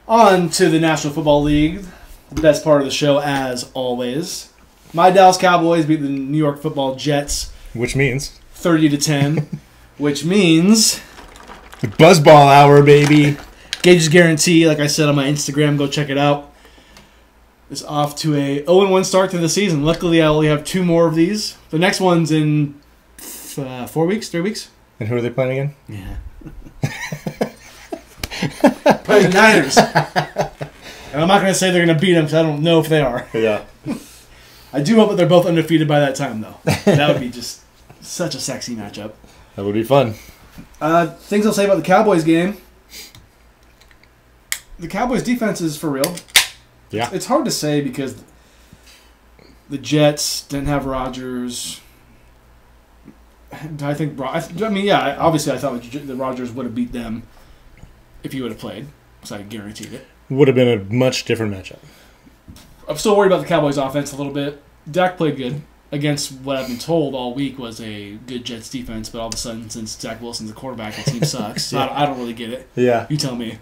On to the National Football League, the best part of the show, as always. My Dallas Cowboys beat the New York Football Jets. Which means? 30-10. Which means... The Buzzball Hour, baby. Gage's Guarantee, like I said on my Instagram, go check it out. Is off to a 0-1 start to the season. Luckily, I only have 2 more of these. The next one's in 4 weeks, 3 weeks. And who are they playing again? Yeah. Playing the Niners. And I'm not going to say they're going to beat them because I don't know if they are. Yeah. I do hope that they're both undefeated by that time, though. That would be just such a sexy matchup. That would be fun. Things I'll say about the Cowboys game. The Cowboys defense is for real. Yeah. It's hard to say because the Jets didn't have Rodgers. Obviously I thought the Rodgers would have beat them if he would have played, so I guaranteed it. Would have been a much different matchup. I'm still worried about the Cowboys' offense a little bit. Dak played good against what I've been told all week was a good Jets defense, but all of a sudden, since Zach Wilson's the quarterback, the team sucks. So Yeah. I don't really get it. Yeah. You tell me.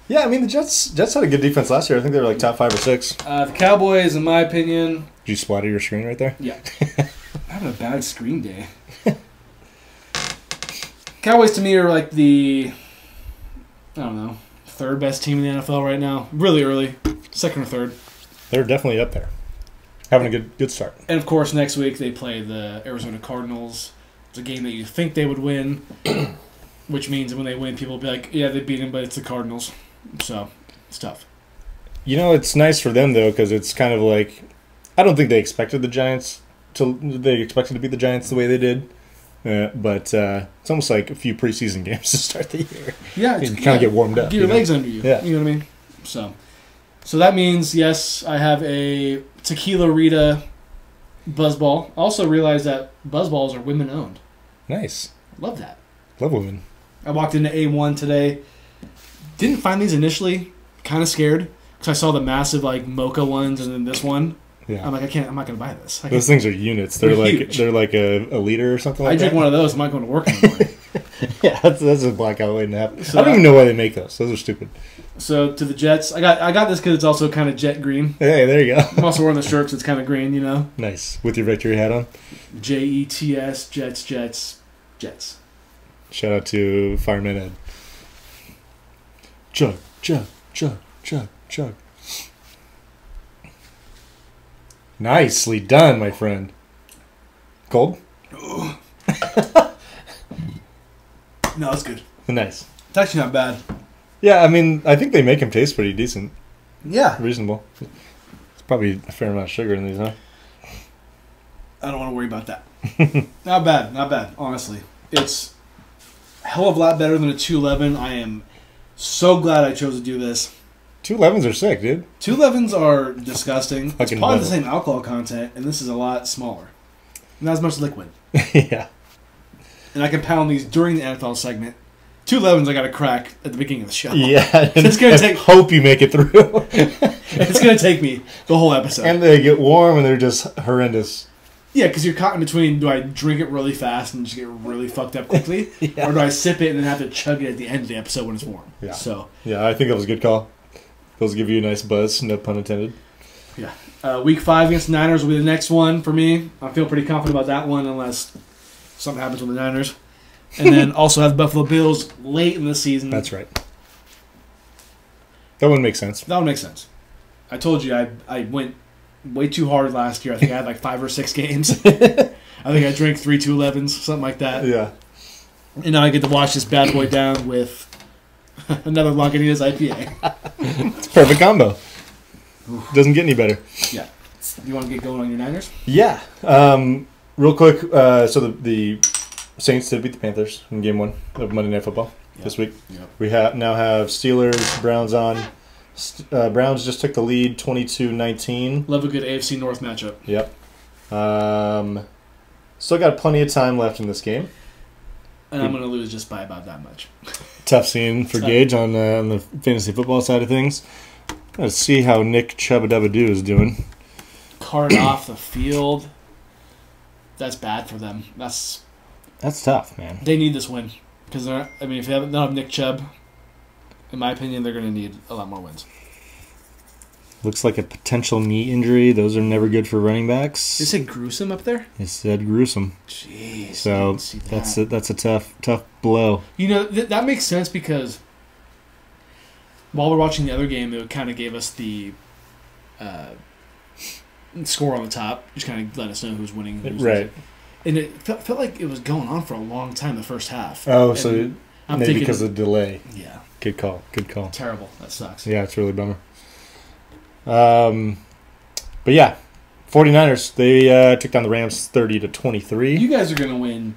Yeah, I mean, the Jets had a good defense last year. I think they were like top 5 or 6. The Cowboys, in my opinion... Did you splatter your screen right there? Yeah. I'm having a bad screen day. Cowboys, to me, are like the... I don't know. 3rd best team in the NFL right now. Really early. 2nd or 3rd. They're definitely up there. Having a good start. And, of course, next week they play the Arizona Cardinals. It's a game that you think they would win, which means when they win, people will be like, yeah, they beat them, but it's the Cardinals. So, it's tough. You know, it's nice for them, though, because it's kind of like... I don't think they expected the Giants to... They expected to beat the Giants the way they did. But it's almost like a few preseason games to start the year. Yeah. You kind of get warmed up. Get your legs under you. Yeah. You know what I mean? So that means, yes, I have a Tequila Rita Buzzball. I also realized that Buzzballs are women-owned. Nice. Love that. Love women. I walked into A1 today. Didn't find these initially. Kind of scared. Because I saw the massive, like, mocha ones and then this one. Yeah. I'm like, I'm not going to buy this. Those things are units. They're huge. They're like a liter or something like that. I drink one of those. I'm not going to work in the morning. Yeah, that's a blackout waiting to happen. So I don't even know why they make those. Those are stupid. So to the Jets, I got this because it's also kind of jet green. Hey, there you go. I'm also wearing the shirt because it's kind of green, you know. Nice. With your victory hat on. JETS, Jets. Shout out to Fireman Ed. Chug. Nicely done, my friend. Cold? No, it's good. Nice. It's actually not bad. Yeah, I mean, I think they make them taste pretty decent. Yeah. Reasonable. It's probably a fair amount of sugar in these, huh? I don't want to worry about that. Not bad, honestly. It's a hell of a lot better than a 211. I am so glad I chose to do this. 211s are sick, dude. 211s are disgusting. It's Fucking probably the love same alcohol content, and this is a lot smaller. Not as much liquid. Yeah. And I can pound these during the NFL segment. 211s I got to crack at the beginning of the show. Yeah. It's gonna take. Hope you make it through. It's going to take me the whole episode. And they get warm and they're just horrendous. Yeah, because you're caught in between, do I drink it really fast and just get really fucked up quickly? Yeah. Or do I sip it and then have to chug it at the end of the episode when it's warm? Yeah. So, yeah, I think that was a good call. Those give you a nice buzz, no pun intended. yeah. Week 5 against the Niners will be the next one for me. I feel pretty confident about that one unless something happens with the Niners. And then also have the Buffalo Bills late in the season. That's right. That wouldn't make sense. That would make sense. I told you I went way too hard last year. I think I had like 5 or 6 games. I think I drank 3 211s, something like that. Yeah. And now I get to wash this bad boy down with another Lagunitas IPA. It's a perfect combo. Doesn't get any better. Yeah. You want to get going on your Niners? Yeah. Real quick, so the Saints did beat the Panthers in Game 1 of Monday Night Football this week. Yep. We now have Steelers, Browns on. Browns just took the lead 22-19. Love a good AFC North matchup. Yep. Still got plenty of time left in this game. And I'm going to lose just by about that much. Tough scene for Gage on the fantasy football side of things. Let's see how Nick Chubbadubadoo is doing. Card off the field. That's bad for them. That's tough, man. They need this win. Because, if they don't have Nick Chubb, In my opinion, they're going to need a lot more wins. Looks like a potential knee injury. Those are never good for running backs. They said gruesome up there? They said gruesome. Jeez. So that's a tough blow. You know, that makes sense because while we're watching the other game, it kind of gave us the score on the top. Just kind of let us know who's winning. Who's right. losing. And it felt like it was going on for a long time the first half. Oh, and so maybe thinking, because of delay. Yeah. Good call. Terrible. That sucks. Yeah, it's really a bummer. But yeah, 49ers, they took down the Rams 30-23. You guys are going to win.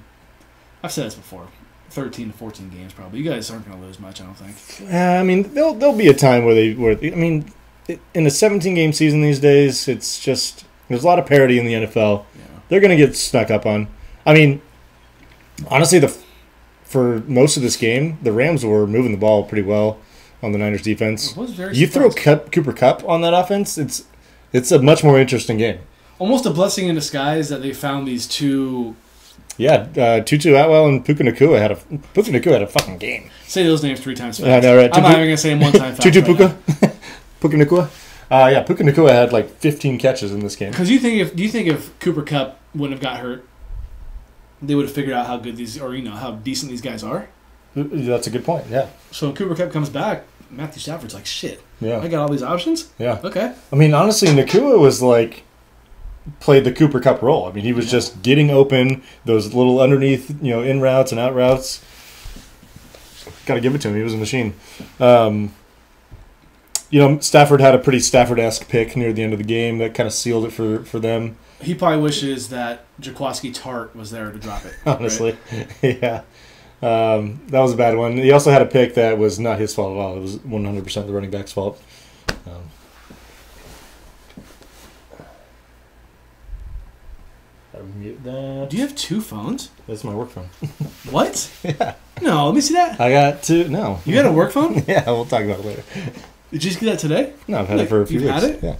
I've said this before. 13 to 14 games probably. You guys aren't going to lose much, I don't think. I mean, there'll be a time where in a 17-game season these days, it's just there's a lot of parity in the NFL. Yeah. They're going to get snuck up on. I mean, honestly, for most of this game, the Rams were moving the ball pretty well on the Niners defense. You throw Cooper Kupp on that offense, it's a much more interesting game. Almost a blessing in disguise that they found these two. Yeah, Tutu Atwell and Puka Nacua had a fucking game. Say those names 3 times fast. I know, right? I'm not even going to say them 1 time fast. Tutu Puka? Puka Nacua? Yeah, Puka Nacua had like 15 catches in this game. Because do you think if Cooper Kupp wouldn't have got hurt, they would have figured out how good these, or how decent these guys are? That's a good point, yeah. So when Cooper Kupp comes back, Matthew Stafford's like, shit, yeah, I got all these options? Yeah. Okay. I mean, honestly, Nacua was played the Cooper Kupp role. I mean, he was just getting open, those little underneath, in routes and out routes. Got to give it to him. He was a machine. Stafford had a pretty Stafford-esque pick near the end of the game that kind of sealed it for them. He probably wishes that Jaquiski Tart was there to drop it. Honestly, right? Yeah. That was a bad one. He also had a pick that was not his fault at all. It was 100% the running back's fault. Mute that. Do you have 2 phones? That's my work phone. What? Yeah. No, let me see that. I got 2. No. You got a work phone? Yeah, we'll talk about it later. Did you just get that today? No, I've had it for a few weeks. You've had it? Yeah.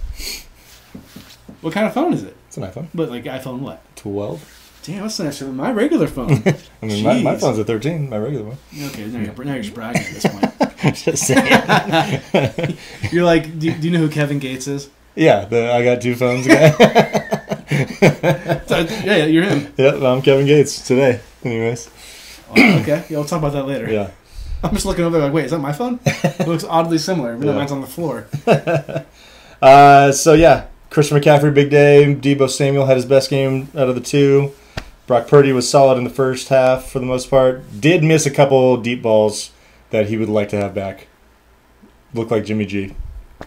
What kind of phone is it? It's an iPhone. But iPhone what? 12. Damn, that's nicer than my regular phone. I mean, my phone's a 13, my regular one. Okay, now you're just bragging at this point. Just saying. You're like, do you know who Kevin Gates is? Yeah, I got 2 phones guy. Yeah, you're him. Yeah, I'm Kevin Gates today. Anyways. Oh, okay, yeah, we'll talk about that later. Yeah. I'm just looking over there like, wait, is that my phone? It looks oddly similar. Even though mine's on the floor. So, yeah, Christian McCaffrey, big day. Deebo Samuel had his best game out of the 2. Brock Purdy was solid in the first half for the most part. Did miss a couple deep balls that he would like to have back. Looked like Jimmy G.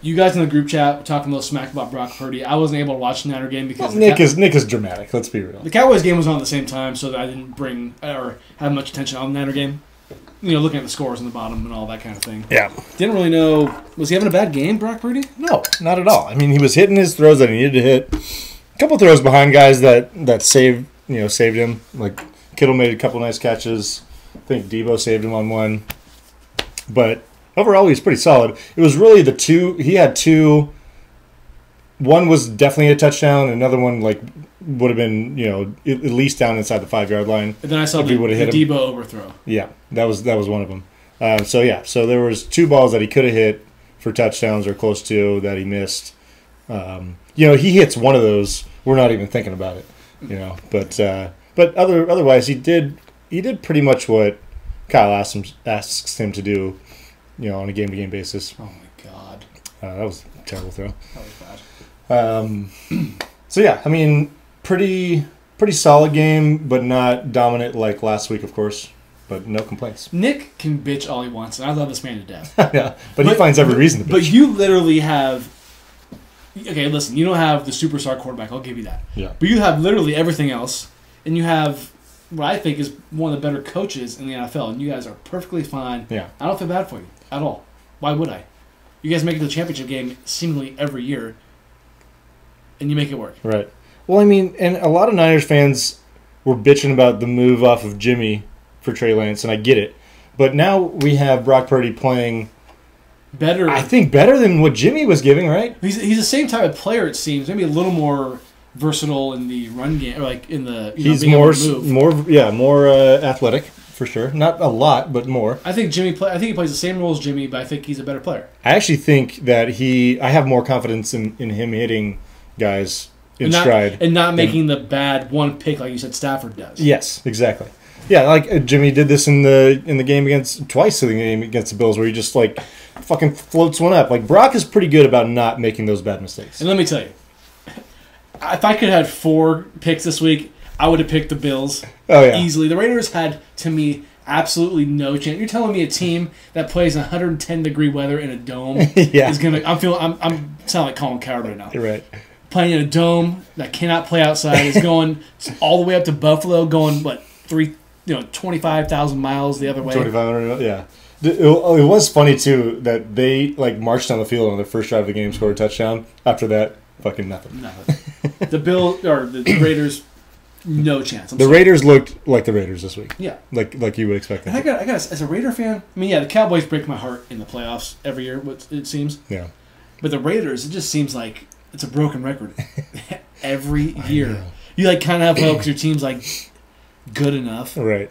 You guys in the group chat were talking a little smack about Brock Purdy. I wasn't able to watch the Niner game because Nick is dramatic. Let's be real. The Cowboys game was on at the same time, so that I didn't bring or have much attention on the Niner game. Looking at the scores on the bottom and all that kind of thing. Yeah. Didn't really know. Was he having a bad game, Brock Purdy? No, not at all. I mean, he was hitting his throws that he needed to hit. A couple throws behind guys that saved him. Like Kittle made a couple nice catches. I think Deebo saved him on one. But overall, he was pretty solid. It was really the 2. He had 2. One was definitely a touchdown. Another one would have been at least down inside the 5-yard line. And then I saw the Deebo overthrow. Yeah, that was one of them. So there was 2 balls that he could have hit for touchdowns or close to that he missed. He hits one of those. We're not even thinking about it. But otherwise he did pretty much what Kyle asks him to do. On a game-to-game basis. Oh my God, that was a terrible throw. That was bad. So yeah, I mean, pretty solid game, but not dominant like last week, of course. But no complaints. Nick can bitch all he wants, and I love this man to death. Yeah, but he finds every reason to bitch. But you literally have. Okay, listen, you don't have the superstar quarterback. I'll give you that. Yeah. But you have literally everything else, and you have what I think is one of the better coaches in the NFL, and you guys are perfectly fine. Yeah. I don't feel bad for you at all. Why would I? You guys make it to the championship game seemingly every year, and you make it work. Right. Well, I mean, and a lot of Niners fans were bitching about the move off of Jimmy for Trey Lance, and I get it. But now we have Brock Purdy playing better. I think better than what Jimmy was giving, right? He's the same type of player, it seems. Maybe a little more versatile in the run game, or in the he's more athletic for sure. Not a lot, but more. I think I think he plays the same role as Jimmy, but I think he's a better player. I actually think that I have more confidence in him hitting guys in stride. And not making the bad one pick like you said Stafford does. Yes, exactly. Yeah, like Jimmy did this in the game twice in the game against the Bills, where he just like fucking floats one up. Like Brock is pretty good about not making those bad mistakes. And let me tell you, if I could have had 4 picks this week, I would have picked the Bills easily. The Raiders had, to me, absolutely no chance. You're telling me a team that plays in 110-degree weather in a dome is gonna? I'm sound like Colin Coward right now. You're right. Playing in a dome that cannot play outside is going all the way up to Buffalo, going 25,000 miles the other way. 2,500, yeah. It was funny too that they like marched down the field on their first drive of the game, scored a touchdown. After that, fucking nothing. The Raiders, no chance. The Raiders looked like the Raiders this week. Yeah, like you would expect them. And I got as a Raider fan. I mean, yeah, the Cowboys break my heart in the playoffs every year. It seems. Yeah. But the Raiders, it just seems like it's a broken record every year. You like kind of have hope because your team's like good enough, right?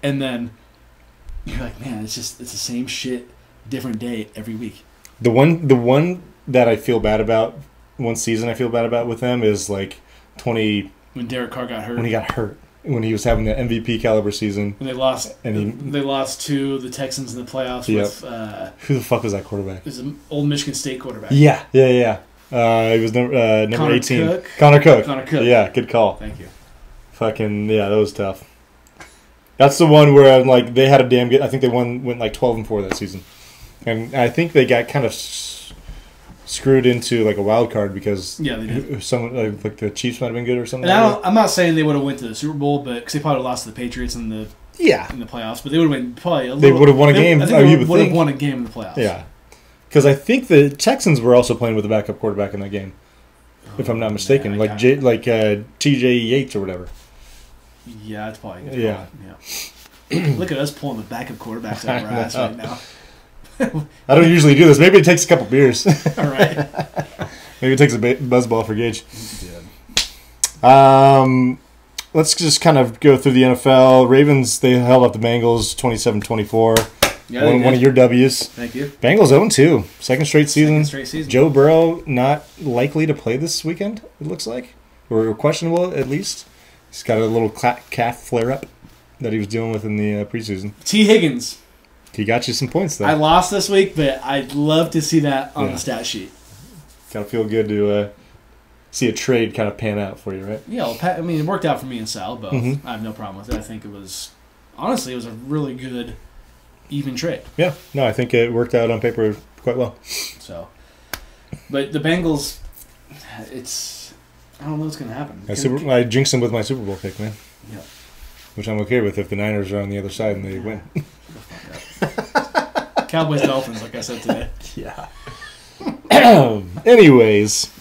And then you're like, man, it's the same shit, different day every week. The one that I feel bad about, one season I feel bad about with them is like when Derek Carr got hurt. When he got hurt. When he was having the MVP caliber season. And they lost. They lost to the Texans in the playoffs with... who the fuck was that quarterback? It was an old Michigan State quarterback. Yeah. He was number 18. Cook. Connor Cook. Yeah, good call. Thank you. Fucking, yeah, that was tough. That's the one where like they had a damn good... I think they went like 12-4 that season. And I think they got kind of screwed into like a wild card because they did. Someone like the Chiefs might have been good or something. And I'm not saying they would have went to the Super Bowl, but because they probably lost to the Patriots in the playoffs, but they would have been they would have won a game. I think they would have won a game in the playoffs. Yeah, because I think the Texans were also playing with a backup quarterback in that game, if I'm not mistaken, T.J. Yates or whatever. Yeah, that's probably good. Yeah. Look at us pulling the backup quarterbacks out of our ass right now. I don't usually do this. Maybe it takes a couple beers. All right. Maybe it takes a buzzball for Gage. Let's just kind of go through the NFL. Ravens, they held up the Bengals 27-24. Yeah, one of your W's. Thank you. Bengals 0-2. Second straight season. Joe Burrow not likely to play this weekend, it looks like. Or questionable, at least. He's got a little calf flare-up that he was dealing with in the preseason. T. Higgins. He got you some points, though. I lost this week, but I'd love to see that on the stat sheet. Kind of feel good to see a trade kind of pan out for you, right? Yeah, I mean, it worked out for me and Sal both. Mm-hmm. I have no problem with it. I think it was a really good, even trade. Yeah, no, I think it worked out on paper quite well. So, but the Bengals, I don't know what's going to happen. I jinxed them with my Super Bowl pick, man. Yeah. Which I'm okay with if the Niners are on the other side and they win. Cowboys Dolphins, like I said today. Yeah. Anyways,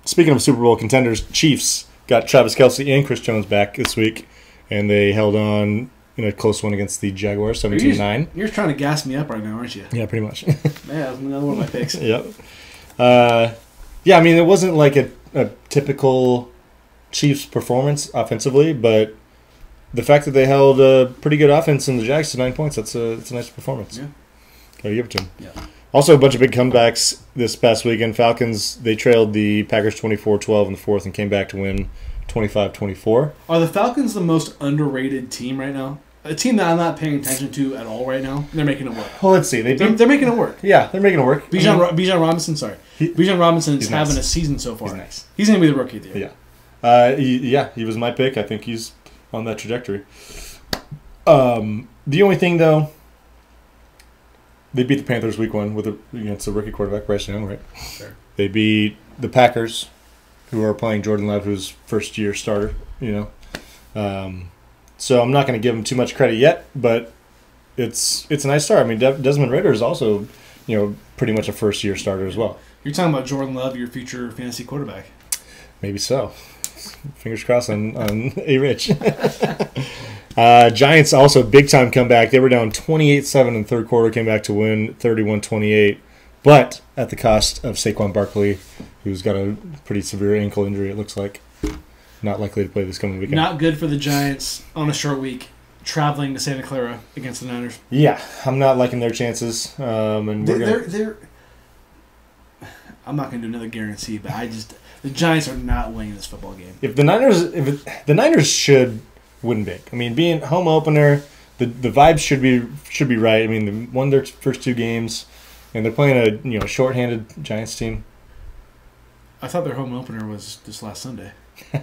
speaking of Super Bowl contenders, Chiefs got Travis Kelce and Chris Jones back this week, and they held on in a close one against the Jaguars, 17-9. You're trying to gas me up right now, aren't you? Yeah, pretty much. Man, that's another one of my picks. Yep. Yeah, I mean, it wasn't like a typical Chiefs performance offensively, but the fact that they held a pretty good offense in the Jags to 9 points, it's a nice performance. Yeah. Gotta give it to them. Yeah. Also, a bunch of big comebacks this past weekend. Falcons, they trailed the Packers 24-12 in the fourth and came back to win 25-24. Are the Falcons the most underrated team right now? A team that I'm not paying attention to at all right now. They're making it work. Well, let's see. They're making it work. Yeah, they're making it work. Bijan Robinson, sorry. Bijan Robinson's having a season so far. He's nice. He's going to be the rookie of the year. Yeah. He was my pick. I think he's on that trajectory. The only thing, though, they beat the Panthers week one against a rookie quarterback, Bryce Young, right? Sure. They beat the Packers, who are playing Jordan Love, who's first-year starter, So I'm not going to give him too much credit yet, but it's a nice start. I mean, Desmond Ridder is also, pretty much a first-year starter as well. You're talking about Jordan Love, your future fantasy quarterback. Maybe so. Fingers crossed on A-Rich. Giants also big-time comeback. They were down 28-7 in the third quarter, came back to win 31-28, but at the cost of Saquon Barkley, who's got a pretty severe ankle injury, it looks like. Not likely to play this coming weekend. Not good for the Giants on a short week traveling to Santa Clara against the Niners. Yeah, I'm not liking their chances. And they're I'm not going to do another guarantee, but the Giants are not winning this football game. The Niners should win big. I mean, being home opener, the vibes should be right. I mean, they won their first 2 games, and they're playing a shorthanded Giants team. I thought their home opener was this last Sunday.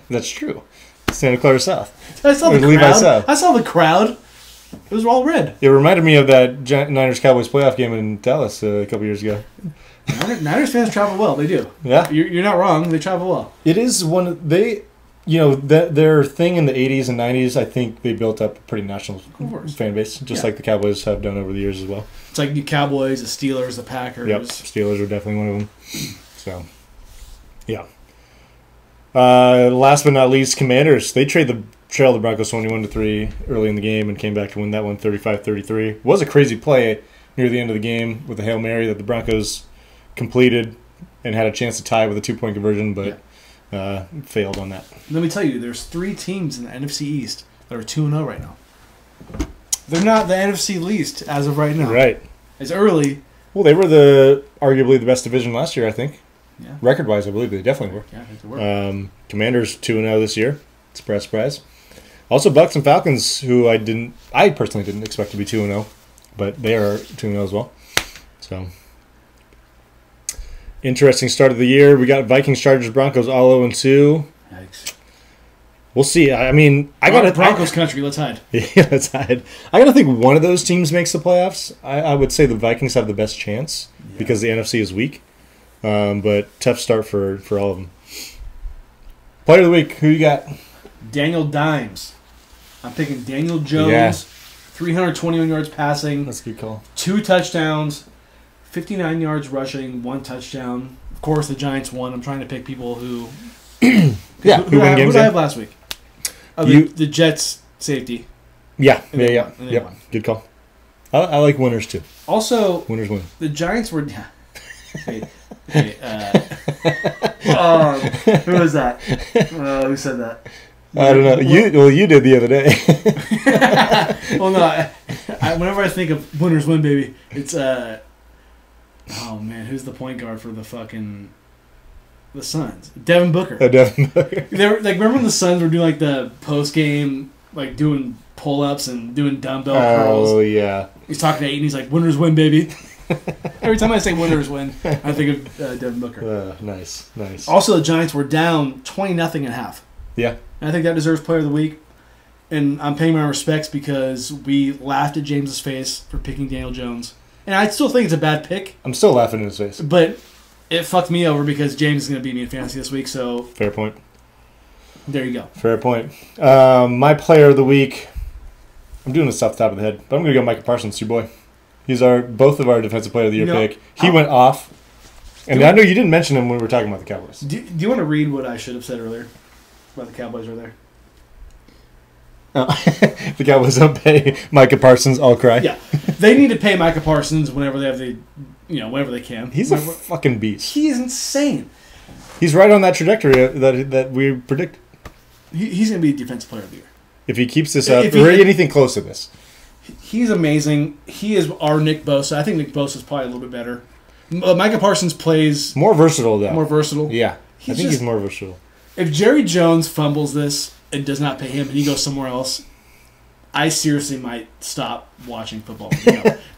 That's true. Santa Clara South. I saw the crowd. It was all red. It reminded me of that Niners Cowboys playoff game in Dallas a couple years ago. Niners fans travel well. They do. Yeah, you're not wrong. They travel well. It is their thing in the 80s and 90s. I think they built up a pretty national fan base, just like the Cowboys have done over the years as well. It's like the Cowboys, the Steelers, the Packers. Yep, Steelers are definitely one of them. So, yeah. Last but not least, Commanders. They trailed the Broncos 21-3 early in the game and came back to win that one 35-33. It was a crazy play near the end of the game with a Hail Mary that the Broncos completed and had a chance to tie with a 2-point conversion, but failed on that. Let me tell you, there's 3 teams in the NFC East that are 2-0 right now. They're not the NFC least as of right now. Right. It's early. Well, they were arguably the best division last year, I think. Yeah. Record-wise, I believe they definitely were. Yeah, I think they were. Commanders 2-0 this year. Surprise, surprise. Also, Bucs and Falcons, who I personally didn't expect to be 2-0, but they are 2-0 as well. So, interesting start of the year. We got Vikings, Chargers, Broncos all 0-2. Yikes. We'll see. I mean, Broncos country. Let's hide. Yeah, let's hide. I gotta think one of those teams makes the playoffs. I would say the Vikings have the best chance because the NFC is weak. But tough start for all of them. Player of the week, who you got? Daniel Dimes. I'm picking Daniel Jones. Yeah. 321 yards passing. That's a good call. 2 touchdowns. 59 yards rushing. 1 touchdown. Of course, the Giants won. I'm trying to pick people who... who win games. Who did I have last week? The Jets safety. Yeah. Yep. Good call. I like winners, too. Also... Winners win. The Giants were... Who was that? Who said that? I don't know. You did the other day. Well, no. Whenever I think of winners win, baby, it's oh man, who's the point guard for the Suns? Devin Booker. Devin Booker. They were remember when the Suns were doing like the post game, like doing pull ups and doing dumbbell curls. Oh yeah. He's talking to Aiton. He's like, "Winners win, baby." Every time I say winners win, I think of Devin Booker. Nice. Also, the Giants were down 20-0 at half. Yeah. And I think that deserves Player of the Week. And I'm paying my respects because we laughed at James's face for picking Daniel Jones. And I still think it's a bad pick. I'm still laughing in his face. But it fucked me over because James is going to beat me in fantasy this week. So fair point. There you go. Fair point. My Player of the Week, I'm doing this off the top of the head, but I'm going to go Micah Parsons, your boy. He's both of our Defensive Player of the Year pick. He went off. And I know you didn't mention him when we were talking about the Cowboys. Do you want to read what I should have said earlier about the Cowboys right there? The Cowboys don't pay Micah Parsons, I'll cry. Yeah. They need to pay Micah Parsons whenever they have whenever they can. He's a fucking beast. He is insane. He's right on that trajectory that we predict. He's going to be Defensive Player of the Year. If he keeps this up, or anything close to this. He's amazing. He is our Nick Bosa. I think Nick Bosa is probably a little bit better. Micah Parsons plays... More versatile, though. More versatile. Yeah. I think he's more versatile. If Jerry Jones fumbles this and does not pay him and he goes somewhere else, I seriously might stop watching football.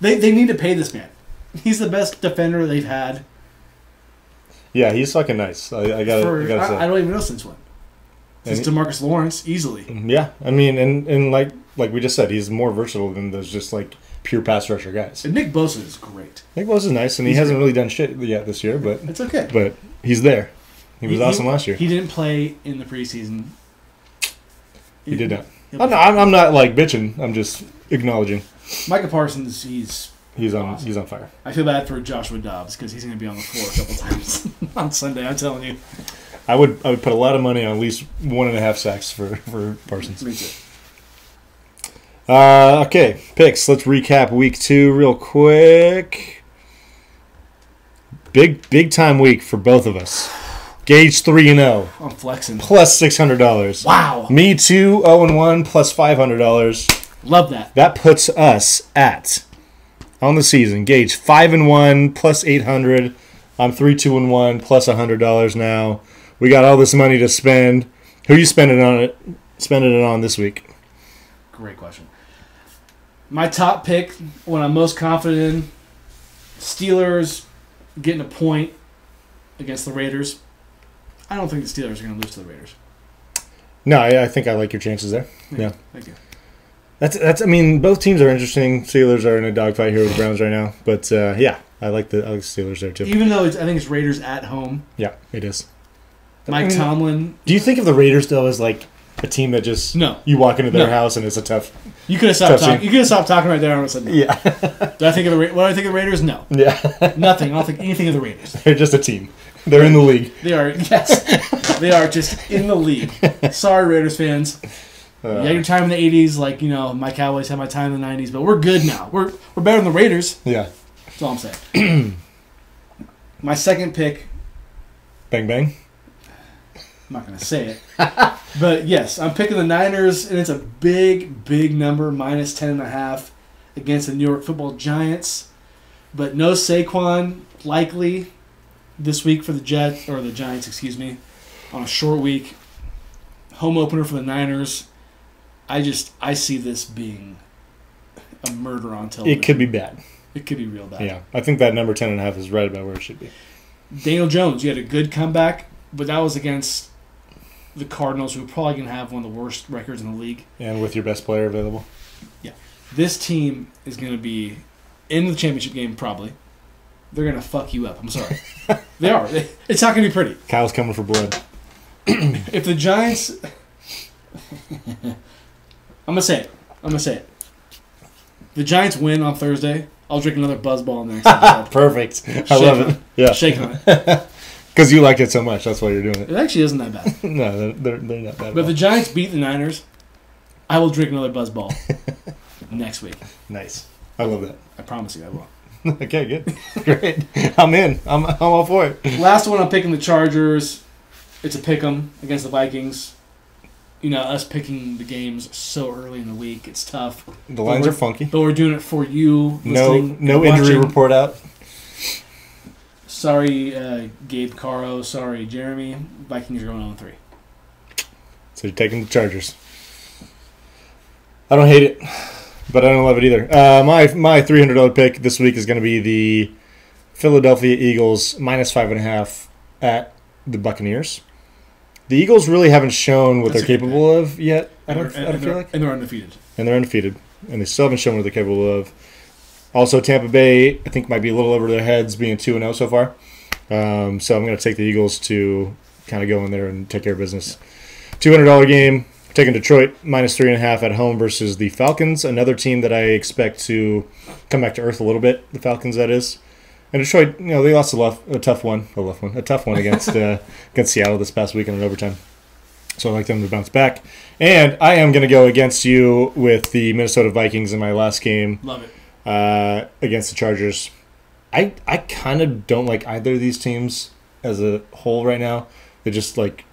They need to pay this man. He's the best defender they've had. Yeah, he's fucking nice. I gotta say. I don't even know since when. Since DeMarcus Lawrence, easily. Yeah, I mean, and like we just said, he's more versatile than those just like pure pass rusher guys. And Nick Bosa is great. Nick Bosa is nice, and he hasn't really done shit yet this year, but it's okay. But he's there. He was awesome last year. He didn't play in the preseason. He did not. I'm not like bitching. I'm just acknowledging. Micah Parsons, he's awesome. He's on fire. I feel bad for Joshua Dobbs because he's going to be on the floor a couple times on Sunday. I'm telling you. I would put a lot of money on at least 1.5 sacks for Parsons. Me too. Okay, picks. Let's recap week 2 real quick. Big time week for both of us. Gage 3-0. I'm flexing. Plus $600. Wow. Me 2, 0-1, plus $500. Love that. That puts us at, on the season, Gage 5-1 plus 800. I'm 3-2-1 plus $100 now. We got all this money to spend. Who are you spending it on this week? Great question. My top pick, what I'm most confident in, Steelers getting a point against the Raiders. I don't think the Steelers are going to lose to the Raiders. No, I think I like your chances there. Yeah. Thank you. That's. I mean, both teams are interesting. Steelers are in a dogfight here with the Browns right now, but yeah, I like the Steelers there too. Even though I think it's Raiders at home. Yeah, it is. Mike Tomlin. Do you think of the Raiders though as like a team that just you walk into their house and it's a tough? You could have stopped talking. You could have stopped talking right there and said no. Yeah. Do I think of what do I think of the Raiders? No. Yeah. Nothing. I don't think anything of the Raiders. They're just a team. They're in the league. They are. Yes. They are just in the league. Sorry, Raiders fans. You had your time in the 80s, like, my Cowboys had my time in the 90s, but we're good now. We're better than the Raiders. Yeah. That's all I'm saying. My second pick. Bang, bang. I'm not going to say it. But, yes, I'm picking the Niners, and it's a big, big number, minus 10.5 against the New York Football Giants. But no Saquon, likely, this week for the Giants, on a short week. Home opener for the Niners. I see this being a murder on television. It could be bad. It could be real bad. Yeah, I think that number 10.5 is right about where it should be. Daniel Jones, you had a good comeback, but that was against the Cardinals, who are probably going to have one of the worst records in the league. And with your best player available. Yeah. This team is going to be in the championship game, probably. They're going to fuck you up. I'm sorry. They are. It's not going to be pretty. Kyle's coming for blood. If the Giants... I'm going to say it. The Giants win on Thursday. I'll drink another Buzzball in the next episode. Perfect. I love it. Yeah. Shake on it. Because you liked it so much. That's why you're doing it. It actually isn't that bad. No, they're not bad. But if the Giants beat the Niners, I will drink another Buzzball next week. Nice. I love that. I promise you I will. Okay, good. Great. I'm in. I'm all for it. Last one, I'm picking the Chargers. It's a pick 'em against the Vikings. Us picking the games so early in the week, it's tough. The lines are funky. But we're doing it for you. No injury report out. Sorry, Gabe Caro. Sorry, Jeremy. Vikings are going on 3. So you're taking the Chargers. I don't hate it, but I don't love it either. My $300 pick this week is going to be the Philadelphia Eagles minus 5.5 at the Buccaneers. The Eagles really haven't shown what they're capable of yet. I don't feel like. And they're undefeated. And they still haven't shown what they're capable of. Also, Tampa Bay, I think, might be a little over their heads, being 2-0 so far. So I'm going to take the Eagles to kind of go in there and take care of business. $200 game. Taking Detroit minus 3.5 at home versus the Falcons, another team that I expect to come back to earth a little bit. The Falcons, that is. And Detroit, they lost a tough one against Seattle this past weekend in overtime. So I like them to bounce back. And I am going to go against you with the Minnesota Vikings in my last game. Love it. Against the Chargers. I kind of don't like either of these teams as a whole right now. They're just like,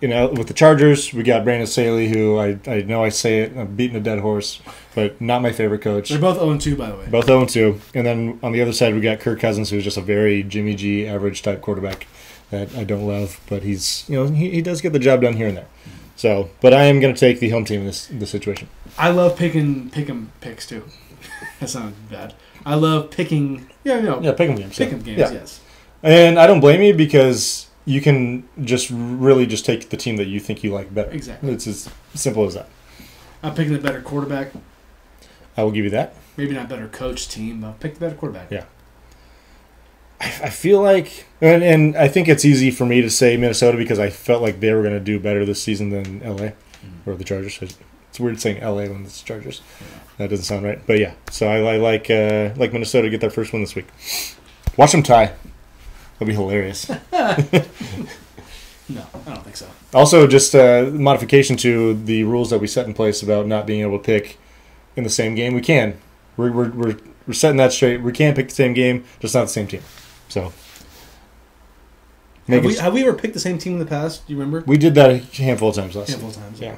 with the Chargers, we got Brandon Staley, who I know I say it, I'm beating a dead horse, but not my favorite coach. They're both 0-2, by the way. Both 0-2. And then on the other side, we got Kirk Cousins, who's just a very Jimmy G average type quarterback that I don't love, but he's, he does get the job done here and there. So, but I am going to take the home team in this situation. I love picking picks too. That sounds bad. I love picking. Pick 'em games. Pick 'em games. Yeah. Yes. And I don't blame you because you can just really just take the team that you think you like better. Exactly. It's as simple as that. I'm picking the better quarterback. I will give you that. Maybe not better coach team, but pick the better quarterback. Yeah. I feel like, and I think it's easy for me to say Minnesota because I felt like they were going to do better this season than LA or the Chargers. It's weird saying LA when it's Chargers. Yeah. That doesn't sound right. But yeah, so I like Minnesota to get their first win this week. Watch them tie. That'll be hilarious. No, I don't think so. Also, just modification to the rules that we set in place about not being able to pick in the same game. We can. We're setting that straight. We can pick the same game, just not the same team. So, have we ever picked the same team in the past? Do you remember? We did that a handful of times last season. Yeah.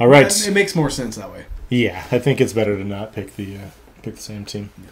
All right. It makes more sense that way. Yeah, I think it's better to not pick the same team. Yeah.